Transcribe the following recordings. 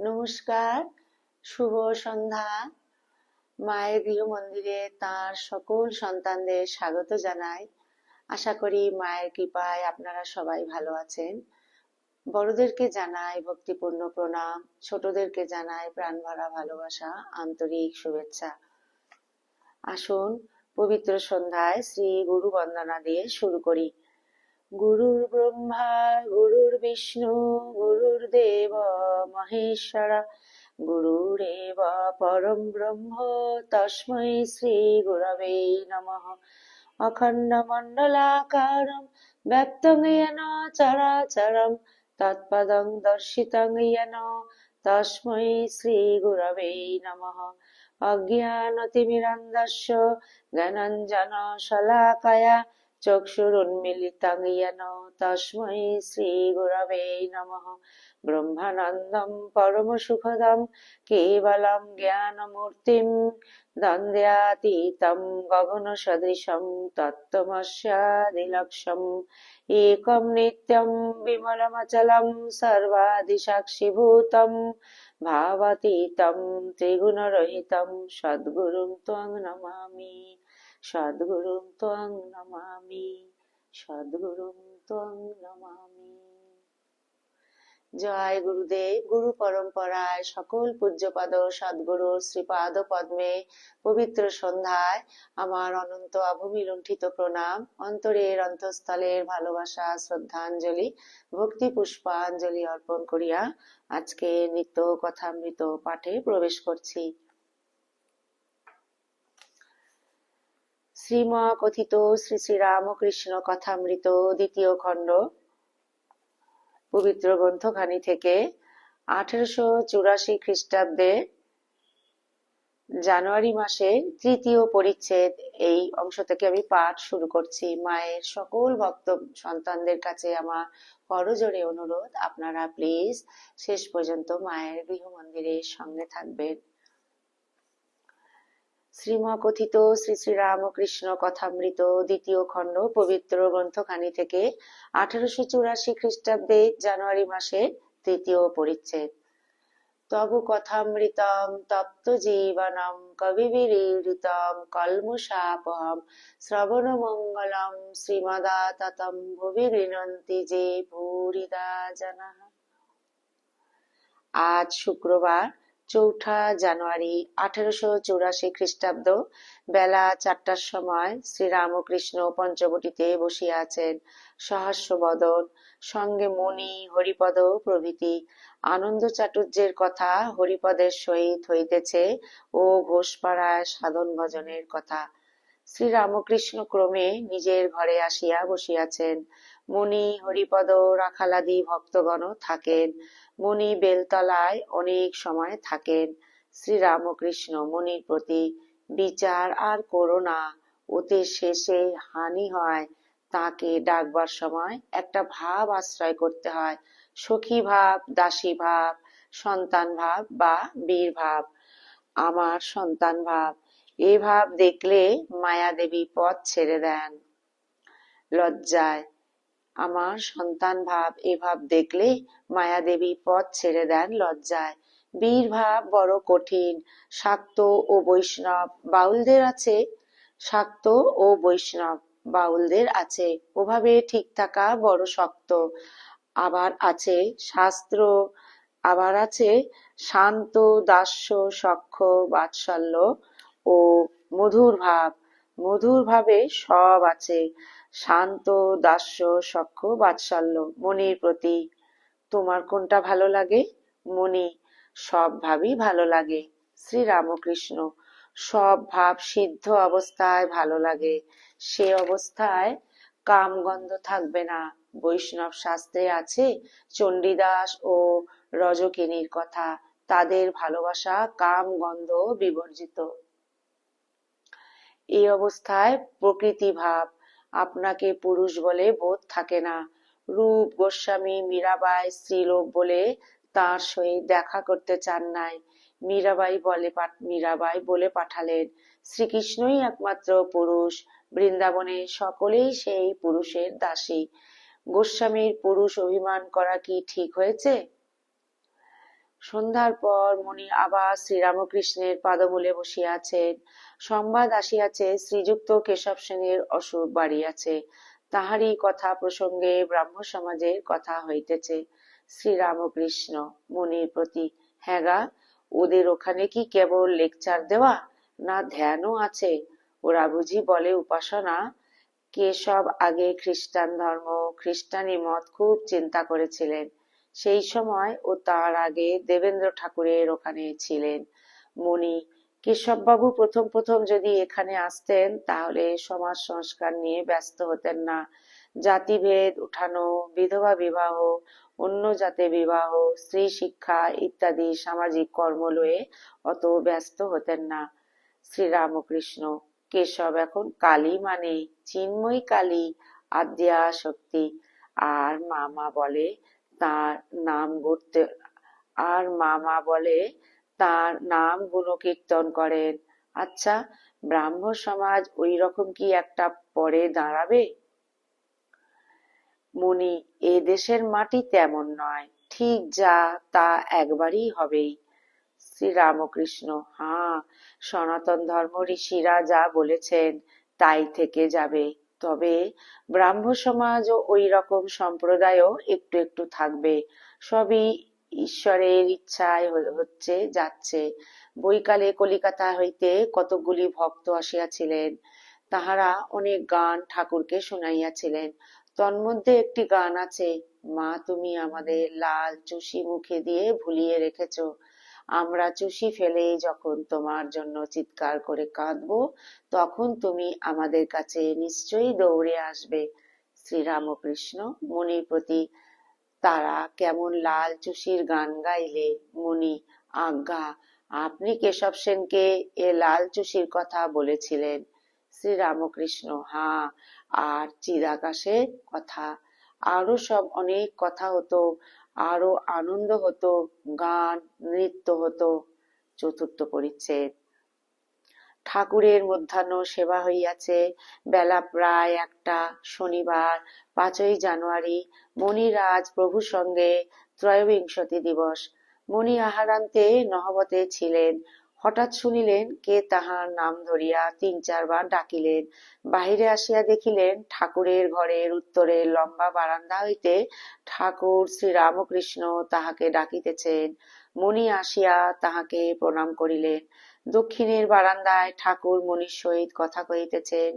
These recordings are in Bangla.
নমস্কার, শুভ সন্ধ্যা। মায়ের গৃহ মন্দিরে তার সকল সন্তানদের স্বাগত জানাই। আশা করি মায়ের কৃপায় আপনারা সবাই ভালো আছেন। বড়দেরকে জানাই ভক্তিপূর্ণ প্রণাম, ছোটদেরকে জানাই প্রাণ ভরা ভালোবাসা, আন্তরিক শুভেচ্ছা। আসুন পবিত্র সন্ধ্যায় শ্রী গুরু বন্দনা দিয়ে শুরু করি। গুরুর ব্রহ্মা গুরুর বিষ্ণু গুরুর্দেব মহেশ্বরা গুরুরেব পরম ব্রহ্ম তস্मै শ্রী গুরবে নমঃ। অখণ্ডমণ্ডলাকারं ব্যক্তং येन চরাচরं তৎপদং দর্শিতং येन তস্मै শ্রী গুরবে নমঃ। অজ্ঞানতিমিরন্ধস্য জ্ঞানাঞ্জন শলাকায়া চক্ষুরুন্মিলিतं येन তস্मै শ্রী গুরবে নমঃ। ব্রহ্মানন্দম পরমসুখদম কেবলম জ্ঞানমূর্তিম দ্বন্দ্বাতীতম গগনসদৃশম তত্ত্বমস্যাদিলক্ষ্যম একম নিত্যম বিমলমচলম সর্বাদিসাক্ষিভূতম ভাবাতীতম ত্রিগুণরহিতম সদ্গুরুং ত্বং নমামি সদ্গুরুং ত্বং নমামি সদ্গুরুং ত্বং নমামি। জয় গুরুদেব। গুরু পরম্পরায় সকল পূজ্যপাদ সদ্গুরুর শ্রীপাদ পদ্মে পবিত্র সন্ধ্যায় আমার অনন্ত অভূমি লুণ্ঠিত প্রণাম, অন্তরের অন্তঃস্থলের ভালোবাসা, শ্রদ্ধাঞ্জলি, ভক্তি পুষ্পাঞ্জলি অর্পণ করিয়া আজকে নিত্য কথামৃত পাঠে প্রবেশ করছি। শ্রীম কথিত শ্রী শ্রী রামকৃষ্ণ কথামৃত দ্বিতীয় খণ্ড, পবিত্র গ্রন্থখানি থেকে 1884 খ্রিস্টাব্দে জানুয়ারি মাসের তৃতীয় পরিচ্ছেদ। এই অংশ থেকে আমি পাঠ শুরু করছি। মায়ের সকল ভক্ত সন্তানদের কাছে আমার করজোড়ে অনুরোধ, আপনারা প্লিজ শেষ পর্যন্ত মায়ের গৃহ মন্দিরের সঙ্গে থাকবেন। শ্রীমকথিত শ্রী শ্রী রামকৃষ্ণ কথামৃত দ্বিতীয় খণ্ড, পবিত্র গ্রন্থখানি থেকে 1884 খ্রিস্টাব্দে জানুয়ারি মাসের তৃতীয় পরিচ্ছেদ। তব কথামৃতম তপ্ত জীবনম কবিবিরীড়িতম কল্মষাপহম শ্রবণ মঙ্গলম শ্রীমদাততম ভুবি গৃণন্তি যে ভূরিদা জনাঃ। আজ শুক্রবার 4 জানুয়ারি 1884 খ্রিস্টাব্দ বেলা 4টার সময় শ্রীরামকৃষ্ণ পঞ্চবটিতে বসিয়া আছেন। সহস্র বদন, সঙ্গে মণি, হরিপদ প্রভৃতি। আনন্দ চাটুর্যের কথা হরিপদের সহিত হইতেছে ও ঘোষপাড়ায় সাধন ভজনের কথা। শ্রীরামকৃষ্ণ ক্রমে নিজের ঘরে আসিয়া বসিয়াছেন। মণি, হরিপদ, রাখালাদি ভক্তগণ থাকেন। মণি বেলতলায় অনেক সময় থাকেন। শ্রীরামকৃষ্ণ মণির প্রতি বিচার আর করো না, ওতে শেষে হানি হয়। তাকে ডাকবার সময় একটা ভাব আশ্রয় করতে হয়, সখী ভাব, দাসী ভাব, সন্তান ভাব বা বীর ভাব। আমার সন্তান ভাব, এ ভাব দেখলে মায়াদেবী পথ ছেড়ে দেন লজ্জায়। আমার সন্তান ভাব, এ ভাব দেখলে মায়াদেবী পথ ছেড়ে দেন লজ্জায়। বীর ভাব বড় কঠিন। শাক্ত ও বৈষ্ণব বাউলদের আছে, শাক্ত ও বৈষ্ণব বাউলদের আছে, ওভাবে ঠিক থাকা বড় শক্ত। আবার আছে শাস্ত্র, আবার আছে শান্ত, দাস্য, সখ্য, বাৎসল্য ও মধুর ভাব। মধুর ভাবে সব আছে, শান্ত, দাস্য, সখ্য, বাৎসল্য। মনির প্রতি তোমার কোনটা ভালো লাগে? মণি, সব ভাবই ভালো লাগে। শ্রীরামকৃষ্ণ, সব ভাব সিদ্ধ অবস্থায় ভালো লাগে, সে অবস্থায় কামগন্ধ থাকবে না। বৈষ্ণব শাস্ত্রে আছে চণ্ডীদাস ও রজকিনীর কথা, তাদের ভালোবাসা কাম গন্ধ বিবর্জিত। এই অবস্থায় প্রকৃতি ভাব, আপনাকে পুরুষ বলে বোধ থাকে না। রূপ গোস্বামী মীরাবাই স্ত্রীলোক বলে তার সহিত দেখা করতে চান নাই। মীরাবাই বলে পাঠালেন, শ্রীকৃষ্ণই একমাত্র পুরুষ, বৃন্দাবনে সকলেই সেই পুরুষের দাসী। গোস্বামীর পুরুষ অভিমান করা কি ঠিক হয়েছে? সন্ধ্যার পর মুনি আবার শ্রীরামকৃষ্ণের পাদমূলে বসিয়া আছেন। সংবাদ আসিয়াছে, শ্রীযুক্ত কেশব সেনের অসুখ বাড়িয়াছে। তাহারই কথা প্রসঙ্গে ব্রাহ্ম সমাজের কথা হইতেছে। শ্রীরামকৃষ্ণ মুনির প্রতি: হ্যাঁ গা, ওদের ওখানে কি কেবল লেকচার দেওয়া, না ধ্যানও আছে? ওরা বুঝি বলে উপাসনা? কেশব আগে খ্রিস্টান ধর্ম, খ্রিস্টানি মত খুব চিন্তা করেছিলেন। সেই সময় ও তার আগে দেবেন্দ্র ঠাকুরের ওখানে ছিলেন। মুনি: কেশববাবু প্রথম প্রথম যদি এখানে আসতেন তাহলে সমাজ সংস্কার নিয়ে ব্যস্ত হতেন না। জাতিভেদ উঠানো, বিধবা বিবাহ, অন্য জাতে বিবাহ, স্ত্রী শিক্ষা ইত্যাদি সামাজিক কর্ম লয়ে অত ব্যস্ত হতেন না। শ্রীরামকৃষ্ণ: কেশব এখন কালী মানে চিন্ময়ী কালী, আদ্যা শক্তি। আর মামা বলে তার নাম করতে আর মামা বলে তার নাম গুণকীর্তন করেন। আচ্ছা, ব্রাহ্ম সমাজ ওই রকম কি একটা পরে দাঁড়াবে? মুনি: এ দেশের মাটি তেমন নয়, ঠিক যা তা একবারই হবেই। শ্রীরামকৃষ্ণ: হাঁ, সনাতন ধর্ম ঋষিরা যা বলেছেন তাই থেকে যাবে। তবে ব্রাহ্ম সমাজও ওই রকম সম্প্রদায়ও একটু একটু থাকবে। সবই ঈশ্বরের ইচ্ছায় হচ্ছে যাচ্ছে। বৈকালে কলিকাতা হইতে কতকগুলি ভক্ত আসিয়াছিলেন। তাহারা অনেক গান ঠাকুরকে শুনাইয়াছিলেন। তন্মধ্যে একটি গান আছে: মা তুমি আমাদের লাল চুষি মুখে দিয়ে ভুলিয়ে রেখেছ, আমরা চুষি ফেলে যখন তোমার জন্য চিৎকার করে কাঁদবো, তখন তুমি আমাদের কাছে নিশ্চয়ই দৌড়ে আসবে। শ্রীরামকৃষ্ণ মুনির প্রতি: তারা কেমন লাল চুষির গান গাইলে? মুনি: আজ্ঞা, আপনি কেশব সেনকে এ লাল চুষির কথা বলেছিলেন? শ্রীরামকৃষ্ণ: হাঁ, আর চিদাকাশের কথা, আরো সব অনেক কথা হতো, আরো আনন্দ হতো, গান নৃত্য হতো। চতুর্থ পরিচ্ছেদ। ঠাকুরের মধ্যাহ্ন সেবা হইয়াছে। বেলা প্রায় 1টা। শনিবার, 5ই জানুয়ারি। মণিরাজ প্রভু সঙ্গে ত্রয়োবিংশতি দিবস। মণি আহারান্তে নহবতে ছিলেন। হঠাৎ শুনিলেন কে তাহার নাম ধরিয়া 3-4 বার ডাকিলেন। বাহিরে আসিয়া দেখিলেন ঠাকুরের ঘরের উত্তরের লম্বা বারান্দা হইতে ঠাকুর শ্রীরামকৃষ্ণ তাহাকে ডাকিতেছেন। মণি আসিয়া তাহাকে প্রণাম করিলেন। দক্ষিণের বারান্দায় ঠাকুর মনির সহিত কথা কহিতেছেন।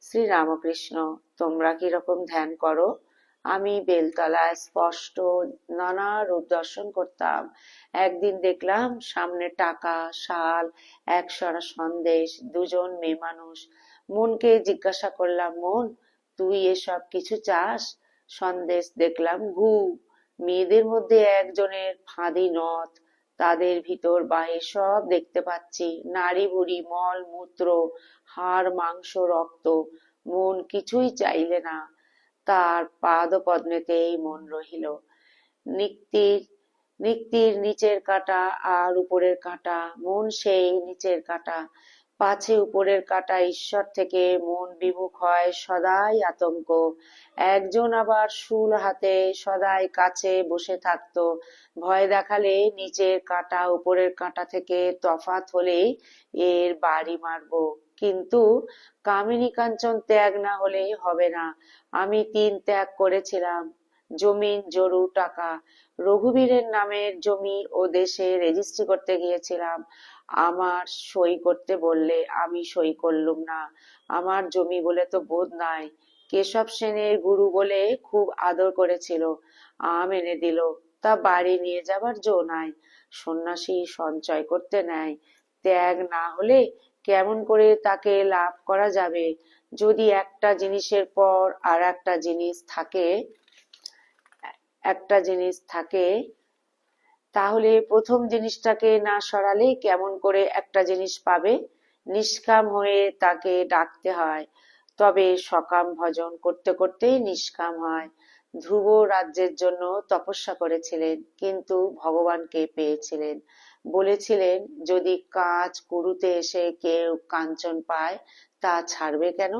শ্রীরামকৃষ্ণ: তোমরা কিরকম ধ্যান করো? আমি বেলতলায় স্পষ্ট নানা রূপ দর্শন করতাম। একদিন দেখলাম সামনে টাকা, শাল, 1 সরা সন্দেশ, 2 জন মেয়ে মানুষ। মনকে জিজ্ঞাসা করলাম, মন, তুই এসব কিছু চাস? সন্দেশ দেখলাম গু, মেয়েদের মধ্যে একজনের ফাঁদি নথ, তাদের ভিতর বাহির সব দেখতে পাচ্ছি, নাড়ি ভুড়ি, মল মূত্র, হাড় মাংস রক্ত। মন কিছুই চাইলে না, তার পাদপদ্মেতেই মন রহিল। নিক্তির নিক্তির নিচের কাঁটা আর উপরের কাঁটা, মন সেই নিচের কাঁটা। পাছে উপরের কাঁটা ঈশ্বর থেকে মন বিমুখ হয়, সদাই আতঙ্ক। একজন আবার শুল হাতে সদাই কাছে বসে থাকতো, ভয় দেখালে নিচের কাঁটা উপরের কাঁটা থেকে তফাৎ হলেই এর বাড়ি মারবো। কিন্তু কামিনী কাঞ্চন ত্যাগ না হলেই হবে না। আমি 3 ত্যাগ করেছিলাম: জমিন, জরু, টাকা। রঘুবীরের নামের জমি ও দেশে রেজিস্ট্রি করতে গিয়েছিলাম। আমার সই করতে বললে আমি সই করলুম না। আমার জমি বলে তো বোধ নাই। কেশব সেনের গুরু বলে খুব আদর করেছিল, আম এনে দিল, তা বাড়ি নিয়ে যাবার জো নাই। সন্ন্যাসী সঞ্চয় করতে নেয়, ত্যাগ না হলে কেমন করে তাকে লাভ করা যাবে? যদি একটা জিনিসের পর আর একটা জিনিস থাকে, তাহলে প্রথম জিনিসটাকে না সরালে কেমন করে একটা জিনিস পাবে? নিষ্কাম হয়ে তাকে ডাকতে হয়, তবে সকাম ভজন করতে করতেই নিষ্কাম হয়। ধ্রুব রাজ্যের জন্য তপস্যা করেছিলেন, কিন্তু ভগবানকে পেয়েছিলেন। বলেছিলেন, যদি কাজ কুরুতে এসে কেউ কাঞ্চন পায় তা ছাড়বে কেন?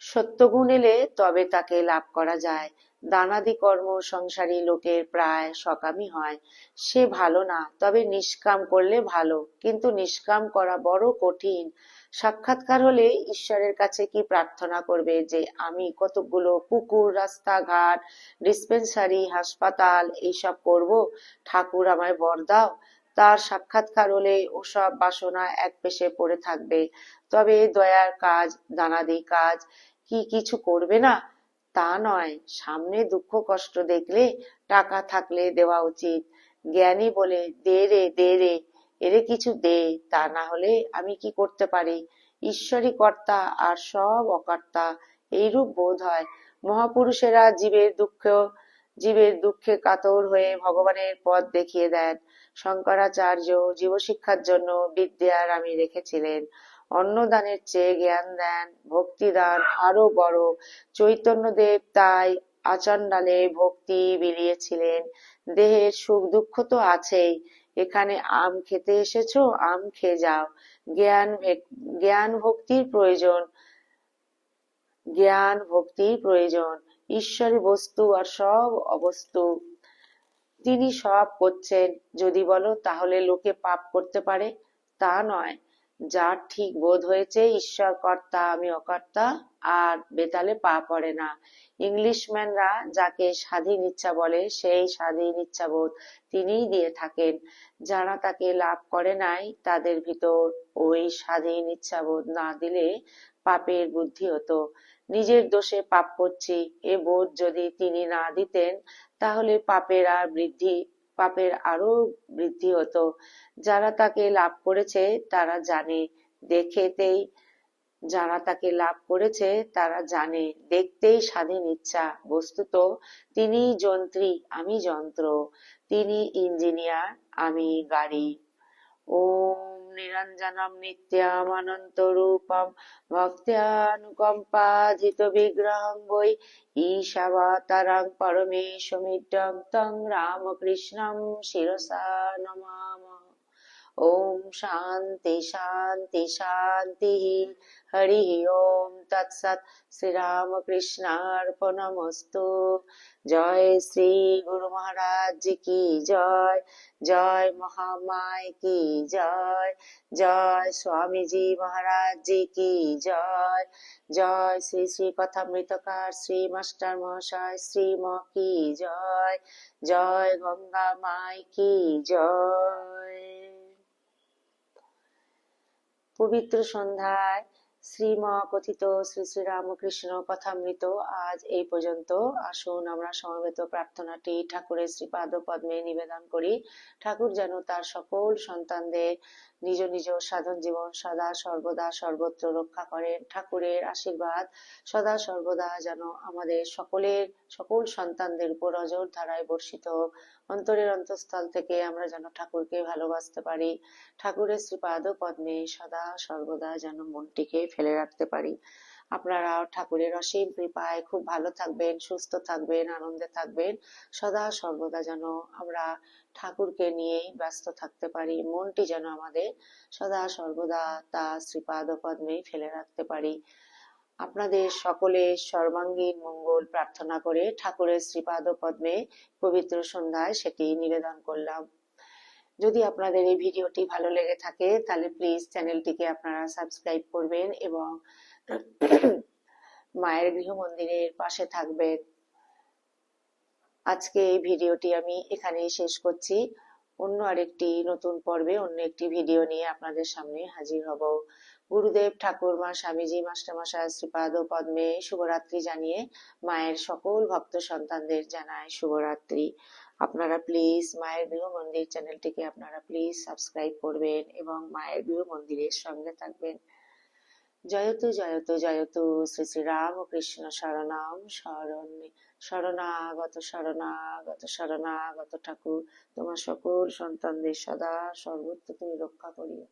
সত্যগুণ এলে তবে তাকে লাভ করা যায়। দানাদি কর্ম সংসারী লোকের প্রায় সকামই হয়, সে ভালো না, তবে নিষ্কাম করলে ভালো, কিন্তু নিষ্কাম করা বড় কঠিন। সাক্ষাৎকার হলে ঈশ্বরের কাছে কি প্রার্থনা করবে যে আমি কতগুলো পুকুর, রাস্তাঘাট, ডিসপেন্সারি, হাসপাতাল এইসব করব, ঠাকুর আমায় বর দাও। তার সাক্ষাৎকার হলে ওসব বাসনা এক পেশে পড়ে থাকবে, তবে দয়ার কাজ, দানাদি কাজ কি কিছু করবে না? তা নয়, সামনে দুঃখ কষ্ট দেখলে টাকা থাকলে দেওয়া উচিত। জ্ঞানী বলে, দে রে দে রে, এরে কিছু দে, তা না হলে আমি কি করতে পারি? ঈশ্বরই কর্তা আর সব অকর্তা, এইরূপ বোধ হয়। মহাপুরুষেরা জীবের দুঃখে কাতর হয়ে ভগবানের পথ দেখিয়ে দেন। শঙ্করাচার্য জীবশিক্ষার জন্য বিদ্যার আমি রেখেছিলেন। অন্নদানের চেয়ে জ্ঞান দান, ভক্তিদান আরো বড়। চৈতন্যদেব তাই আচণ্ডালে ভক্তি বিলিয়েছিলেন। দেহের সুখ দুঃখ তো আছেই, এখানে আম খেতে এসেছো, আম খেয়ে যাও। জ্ঞান ভক্তির প্রয়োজন, জ্ঞান ভক্তির প্রয়োজন। ঈশ্বরী বস্তু আর সব অবস্তু, তিনি সব করছেন। যদি বলো তাহলে লোকে পাপ করতে পারে, তা নয়। যার ঠিক বোধ হয়েছে ঈশ্বর কর্তা আমি অকর্তা, আর বেতালে পা পড়ে না। ইংলিশম্যানরা যাকে স্বাধীন ইচ্ছা বলে, সেই স্বাধীন ইচ্ছাবোধ তিনিই দিয়ে থাকেন। যারা তাকে লাভ করে নাই, তাদের ভিতর ওই স্বাধীন ইচ্ছাবোধ না দিলে পাপের বুদ্ধি হতো। নিজের দোষে পাপ করছি এ বোধ যদি তিনি না দিতেন, তাহলে পাপের আরো বৃদ্ধি হতো। যারা তাকে লাভ করেছে তারা জানে, দেখেতেই যারা তাকে লাভ করেছে তারা জানে, দেখতেই স্বাধীন ইচ্ছা। বস্তুত তিনি যন্ত্রী, আমি যন্ত্র। তিনি ইঞ্জিনিয়ার, আমি গাড়ি। ওম নিরঞ্জনম নিত্যম অনন্ত রূপম ভক্ত্যানুকম্পাধিত বিগ্রহং বৈ ঈশাবতারং পরমেশমিড্ডং তং রামকৃষ্ণং শিরসা নমামः। ওম শান্তি শান্তি শান্তি। হরি ওম তৎসৎ। শ্রীরামকৃষ্ণার্পণমস্তু। জয় শ্রী গুরু মহারাজ কি জয়। জয় মহামায় কি জয়। জয় স্বামীজি মহারাজ কি জয়। জয় শ্রী শ্রী কথামৃতকার শ্রী মাস্টার মহাশয় শ্রীম কি জয়। জয় গঙ্গা মাই কি জয়। পবিত্র সন্ধ্যায় শ্রীম কথিত শ্রী শ্রী রামকৃষ্ণ কথামৃত আজ এই পর্যন্ত। আসুন আমরা সমবেত প্রার্থনাটি ঠাকুরের শ্রীপাদ পদ্মে নিবেদন করি। ঠাকুর যেন তার সকল সন্তানদের নিজ নিজ সাধন জীবন সদা সর্বদা সর্বত্র রক্ষা করেন। ঠাকুরের আশীর্বাদ সদা সর্বদা যেন আমাদের সকল সন্তানদের উপর অজর ধারায় বর্ষিত হোক। অন্তরের অন্তঃস্থল থেকে আমরা যেন ঠাকুরকে ভালোবাসতে পারি। ঠাকুরের শ্রীপাদ পদ্মে সদা সর্বদা যেন মনটিকে ফেলে রাখতে পারি। আপনারাও ঠাকুরের অসীম কৃপায় খুব ভালো থাকবেন, সুস্থ থাকবেন, আনন্দে থাকবেন। সদা সর্বদা যেন আমরা ঠাকুরকে নিয়েই ব্যস্ত থাকতে পারি। মনটি যেন আমাদের সদা সর্বদা তার শ্রীপাদ পদ্মে ফেলে রাখতে পারি। আপনাদের সকলের সর্বাঙ্গীন মঙ্গল প্রার্থনা করে ঠাকুরের শ্রীপাদ পদ্মে পবিত্র সন্ধ্যায় সেটি নিবেদন করলাম। যদি আপনাদের এই ভিডিওটি ভালো লেগে থাকে তাহলে প্লিজ চ্যানেলটিকে আপনারা সাবস্ক্রাইব করবেন এবং মায়ের গৃহ মন্দিরের পাশে থাকবেন। আজকে এই ভিডিওটি আমি এখানেই শেষ করছি। অন্য আরেকটি নতুন পর্বে অন্য একটি ভিডিও নিয়ে আপনাদের সামনে হাজির হব। গুরুদেব ঠাকুরমা স্বামীজি মাস্টারমশাই শ্রীপাদ পদ্মে শুভরাত্রি জানিয়ে মায়ের সকল ভক্ত সন্তানদের জানায় শুভরাত্রি। আপনারা প্লিজ মায়ের গৃহ মন্দির চ্যানেলটিকে আপনারা প্লিজ সাবস্ক্রাইব করবেন এবং মায়ের গৃহ মন্দিরের সঙ্গে থাকবেন। জয়তু জয়তু জয়তু শ্রী শ্রী রামকৃষ্ণ শরণম শরণ্যে। শরণাগত শরণাগত শরণাগত ঠাকুর তোমার সকল সন্তানদের সদা সর্বত্র তুমি রক্ষা করিও।